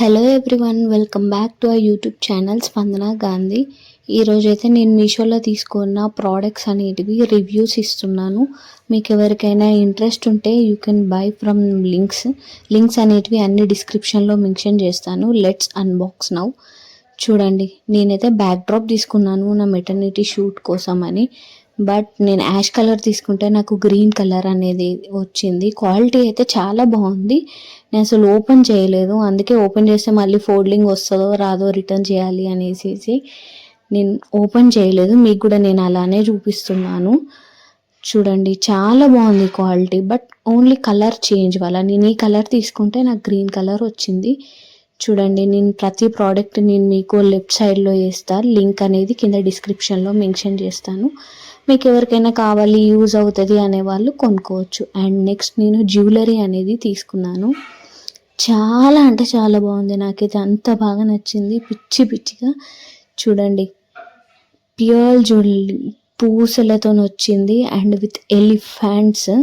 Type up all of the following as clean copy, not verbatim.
Hello everyone, welcome back to our YouTube channel స్పందన గాంధీ. ఈరోజైతే నేను మీషోలో తీసుకున్న ప్రోడక్ట్స్ అనేటివి రివ్యూస్ ఇస్తున్నాను. మీకు ఎవరికైనా ఇంట్రెస్ట్ ఉంటే you can buy from links అనేటివి అన్ని డిస్క్రిప్షన్లో మెన్షన్ చేస్తాను. Let's unbox now. చూడండి, నేనైతే బ్యాక్ డ్రాప్ తీసుకున్నాను నా మెటర్నిటీ షూట్ కోసం అని. బట్ నేను యాష్ కలర్ తీసుకుంటే నాకు గ్రీన్ కలర్ అనేది వచ్చింది. క్వాలిటీ అయితే చాలా బాగుంది. నేను అసలు ఓపెన్ చేయలేదు, అందుకే ఓపెన్ చేస్తే మళ్ళీ ఫోల్డింగ్ వస్తుందో రాదో రిటర్న్ చేయాలి అనేసి నేను ఓపెన్ చేయలేదు. మీకు కూడా నేను అలానే చూపిస్తున్నాను. చూడండి, చాలా బాగుంది quality. But only colour change వల్ల నేను ఈ కలర్ తీసుకుంటే నాకు గ్రీన్ కలర్ వచ్చింది. చూడండి, నేను ప్రతి ప్రోడక్ట్ నేను మీకు లెఫ్ట్ సైడ్లో వేస్తాను. లింక్ అనేది కింద డిస్క్రిప్షన్లో మెన్షన్ చేస్తాను. మీకు ఎవరికైనా కావాలి, యూజ్ అవుతుంది అనేవాళ్ళు కొనుక్కోవచ్చు. అండ్ నెక్స్ట్ నేను జ్యువెలరీ అనేది తీసుకున్నాను. చాలా అంటే చాలా బాగుంది. నాకైతే అంత బాగా నచ్చింది, పిచ్చిగా. చూడండి, ప్యూర్ జ్యువెలరీ పూసలతో వచ్చింది అండ్ విత్ ఎలిఫెంట్స్.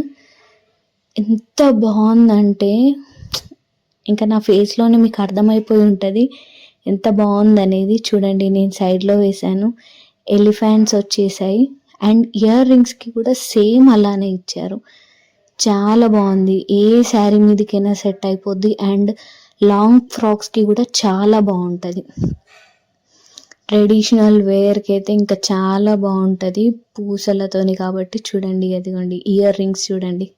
ఎంత బాగుందంటే ఇంకా నా ఫేస్లోనే మీకు అర్థమైపోయి ఉంటుంది ఎంత బాగుందనేది. చూడండి, నేను సైడ్లో వేసాను, ఎలిఫెంట్స్ వచ్చేసాయి. అండ్ ఇయర్ రింగ్స్కి కూడా సేమ్ అలానే ఇచ్చారు. చాలా బాగుంది. ఏ శారీ మీదకైనా సెట్ అయిపోద్ది. అండ్ లాంగ్ ఫ్రాక్స్కి కూడా చాలా బాగుంటుంది. ట్రెడిషనల్ వేర్కి అయితే ఇంకా చాలా బాగుంటుంది పూసలతోని కాబట్టి. చూడండి, అదిగోండి ఇయర్ రింగ్స్ చూడండి,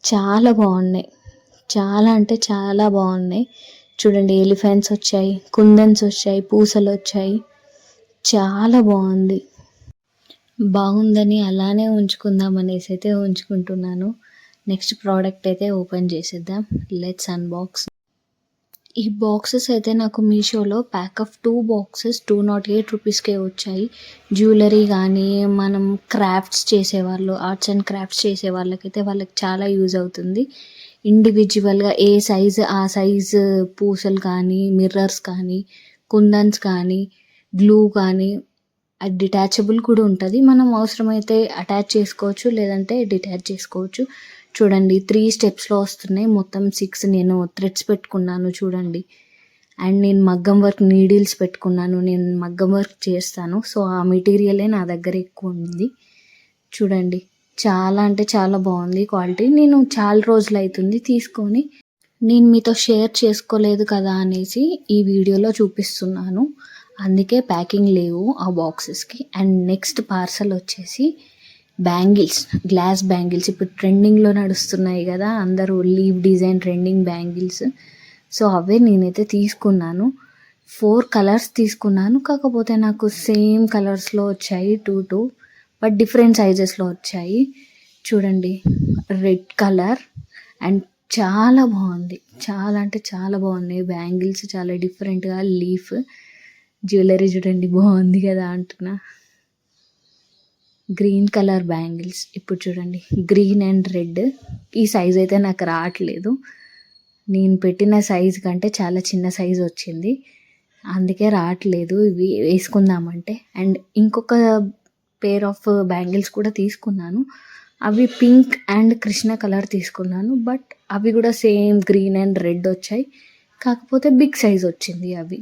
చాలా బాగున్నాయి. చాలా అంటే చాలా బాగున్నాయి. చూడండి, ఎలిఫెంట్స్ వచ్చాయి, కుందన్స్ వచ్చాయి, పూసలు వచ్చాయి. చాలా బాగుందని అలానే ఉంచుకుందాం అనేసి అయితే ఉంచుకుంటున్నాను. నెక్స్ట్ ప్రోడక్ట్ అయితే ఓపెన్ చేసేద్దాం. Let's unbox. ఈ బాక్సెస్ అయితే నాకు మీషోలో ప్యాక్ ఆఫ్ 2 బాక్సెస్ 208 రూపీస్కే వచ్చాయి. జ్యువెలరీ కానీ మనం క్రాఫ్ట్స్ చేసేవాళ్ళు, ఆర్ట్స్ అండ్ క్రాఫ్ట్స్ చేసే వాళ్ళకైతే వాళ్ళకి చాలా యూజ్ అవుతుంది. ఇండివిజువల్గా ఏ సైజు ఆ సైజు పూసలు కానీ, మిర్రర్స్ కానీ, కుందన్స్ కానీ, గ్లూ కానీ, అది డిటాచబుల్ కూడా ఉంటుంది. మనం అవసరమైతే అటాచ్ చేసుకోవచ్చు, లేదంటే డిటాచ్ చేసుకోవచ్చు. చూడండి, 3 స్టెప్స్లో వస్తున్నాయి. మొత్తం 6 నేను థ్రెడ్స్ పెట్టుకున్నాను చూడండి. అండ్ నేను మగ్గం వర్క్ నీడిల్స్ పెట్టుకున్నాను. నేను మగ్గం వర్క్ చేస్తాను, సో ఆ మెటీరియలే నా దగ్గర ఎక్కువ ఉంది. చూడండి, చాలా అంటే చాలా బాగుంది క్వాలిటీ. నేను చాలా రోజులు అవుతుంది తీసుకొని, నేను మీతో షేర్ చేసుకోలేదు కదా అనేసి ఈ వీడియోలో చూపిస్తున్నాను. అందుకే ప్యాకింగ్ లేవు ఆ బాక్సెస్కి. అండ్ నెక్స్ట్ పార్సల్ వచ్చేసి బ్యాంగిల్స్, గ్లాస్ బ్యాంగిల్స్. ఇప్పుడు ట్రెండింగ్లో నడుస్తున్నాయి కదా, అందరూ leave design trending bangles. So అవే నేనైతే తీసుకున్నాను. 4 కలర్స్ తీసుకున్నాను. కాకపోతే నాకు సేమ్ కలర్స్లో వచ్చాయి 2 బట్ డిఫరెంట్ సైజెస్లో వచ్చాయి. చూడండి, రెడ్ కలర్ అండ్ చాలా బాగుంది. చాలా అంటే చాలా బాగున్నాయి బ్యాంగిల్స్, చాలా డిఫరెంట్గా. లీఫ్ జ్యువెలరీ చూడండి, బాగుంది కదా అంటున్నా. Green colour bangles. ఇప్పుడు చూడండి, గ్రీన్ అండ్ రెడ్. ఈ సైజ్ అయితే నాకు రావట్లేదు. నేను పెట్టిన సైజ్ కంటే చాలా చిన్న సైజ్ వచ్చింది, అందుకే రావట్లేదు ఇవి వేసుకుందామంటే. అండ్ ఇంకొక పేర్ ఆఫ్ బ్యాంగిల్స్ కూడా తీసుకున్నాను. అవి పింక్ అండ్ కృష్ణ కలర్ తీసుకున్నాను. బట్ అవి కూడా సేమ్ గ్రీన్ అండ్ రెడ్ వచ్చాయి, కాకపోతే బిగ్ సైజ్ వచ్చింది అవి.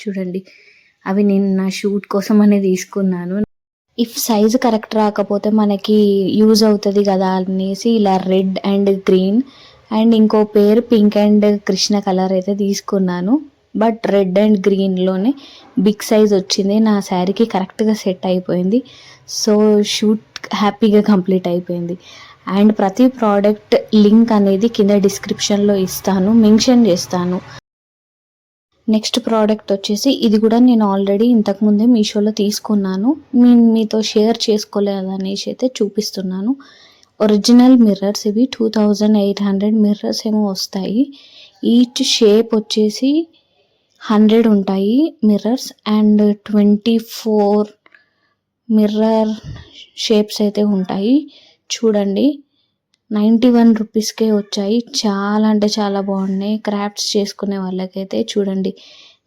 చూడండి, అవి నేను నా షూట్ కోసం అనే తీసుకున్నాను. ఇఫ్ సైజు కరెక్ట్ రాకపోతే మనకి యూజ్ అవుతుంది కదా అనేసి ఇలా రెడ్ అండ్ గ్రీన్ అండ్ ఇంకో పేరు పింక్ అండ్ కృష్ణ కలర్ అయితే తీసుకున్నాను. బట్ రెడ్ అండ్ గ్రీన్లోనే బిగ్ సైజ్ వచ్చింది. నా శారీకి కరెక్ట్గా సెట్ అయిపోయింది. సో షూట్ హ్యాపీగా కంప్లీట్ అయిపోయింది. అండ్ ప్రతి ప్రోడక్ట్ లింక్ అనేది కింద డిస్క్రిప్షన్లో ఇస్తాను, మెన్షన్ చేస్తాను. నెక్స్ట్ ప్రోడక్ట్ వచ్చేసి ఇది కూడా నేను ఆల్రెడీ ఇంతకుముందే మీషోలో తీసుకున్నాను. మీతో షేర్ చేసుకోలేదు అనేసి అయితే చూపిస్తున్నాను. ఒరిజినల్ మిర్రర్స్ ఇవి 2800 మిర్రర్స్ ఏమో వస్తాయి. ఈచ్ షేప్ వచ్చేసి 100 ఉంటాయి మిర్రర్స్. అండ్ 24 మిర్రర్ షేప్స్ అయితే ఉంటాయి. చూడండి, 91 రూపీస్కే వచ్చాయి. చాలా అంటే చాలా బాగున్నాయి క్రాఫ్ట్స్ చేసుకునే వాళ్ళకైతే. చూడండి,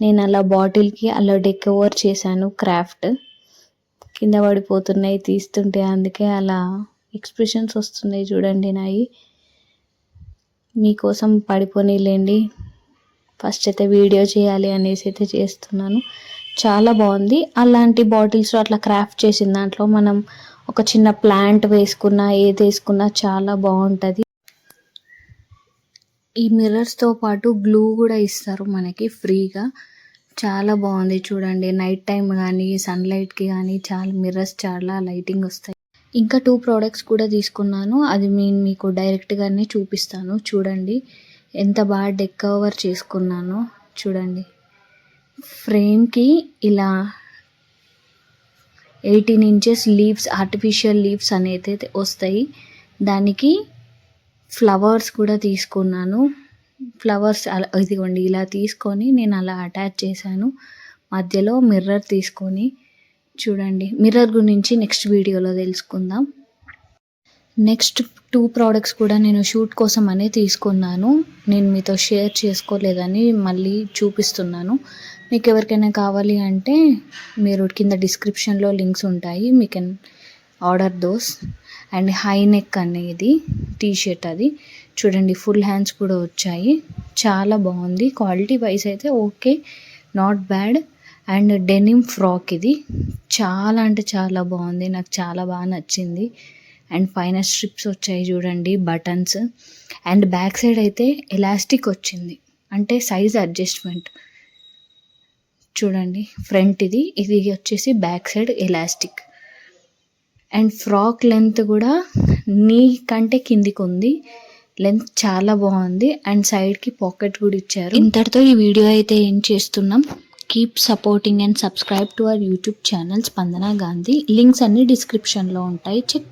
నేను అలా బాటిల్కి అలా డెకవర్ చేశాను. క్రాఫ్ట్ కింద పడిపోతున్నాయి తీస్తుంటే, అందుకే అలా ఎక్స్ప్రెషన్స్ వస్తున్నాయి చూడండి నాయి. మీకోసం పడిపోనీలేండి, ఫస్ట్ అయితే వీడియో చేయాలి అనేసి అయితే చేస్తున్నాను. చాలా బాగుంది. అలాంటి బాటిల్స్లో అట్లా క్రాఫ్ట్ చేసిన దాంట్లో మనం ఒక చిన్న ప్లాంట్ వేసుకున్నా ఏది వేసుకున్నా చాలా బాగుంటుంది. ఈ మిర్రర్స్తో పాటు గ్లూ కూడా ఇస్తారు మనకి ఫ్రీగా. చాలా బాగుంది చూడండి. నైట్ టైం కానీ సన్లైట్కి కానీ చాలా మిర్రర్స్ చాలా లైటింగ్ వస్తాయి. ఇంకా 2 ప్రోడక్ట్స్ కూడా తీసుకున్నాను. అది మీకు డైరెక్ట్గానే చూపిస్తాను. చూడండి ఎంత బాగా డెక్ కవర్ చేసుకున్నానో చూడండి. ఫ్రేమ్కి ఇలా 18 ఇంచెస్ లీవ్స్, ఆర్టిఫిషియల్ లీవ్స్ అనేది వస్తాయి. దానికి ఫ్లవర్స్ కూడా తీసుకున్నాను. ఫ్లవర్స్ ఇదిగోండి ఇలా తీసుకొని నేను అలా అటాచ్ చేశాను. మధ్యలో మిర్రర్ తీసుకొని చూడండి. మిర్రర్ గురించి నెక్స్ట్ వీడియోలో తెలుసుకుందాం. నెక్స్ట్ 2 ప్రోడక్ట్స్ కూడా నేను షూట్ కోసం అనే తీసుకున్నాను. నేను మీతో షేర్ చేసుకోలేదని మళ్ళీ చూపిస్తున్నాను. మీకు ఎవరికైనా కావాలి అంటే మీరు కింద డిస్క్రిప్షన్లో లింక్స్ ఉంటాయి, me can order those. And high neck అనేది టీషర్ట్, అది చూడండి ఫుల్ హ్యాండ్స్ కూడా వచ్చాయి. చాలా బాగుంది. క్వాలిటీ వైజ్ అయితే okay, not bad. And denim frock ఇది చాలా అంటే చాలా బాగుంది. నాకు చాలా బాగా నచ్చింది. అండ్ పైన స్ట్రిప్స్ వచ్చాయి చూడండి, బటన్స్. అండ్ బ్యాక్ సైడ్ అయితే ఎలాస్టిక్ వచ్చింది, అంటే సైజ్ అడ్జస్ట్మెంట్ చూడండి. ఫ్రంట్ ఇది వచ్చేసి back side elastic. And frock length కూడా నీ కంటే కిందికి ఉంది. లెంత్ చాలా బాగుంది. అండ్ సైడ్కి పాకెట్ కూడా ఇచ్చారు. ఇంతటితో ఈ వీడియో అయితే ఏం చేస్తున్నాం. Keep supporting and subscribe to our YouTube channel స్పందన గాంధీ. లింక్స్ అన్ని డిస్క్రిప్షన్లో ఉంటాయి, చెక్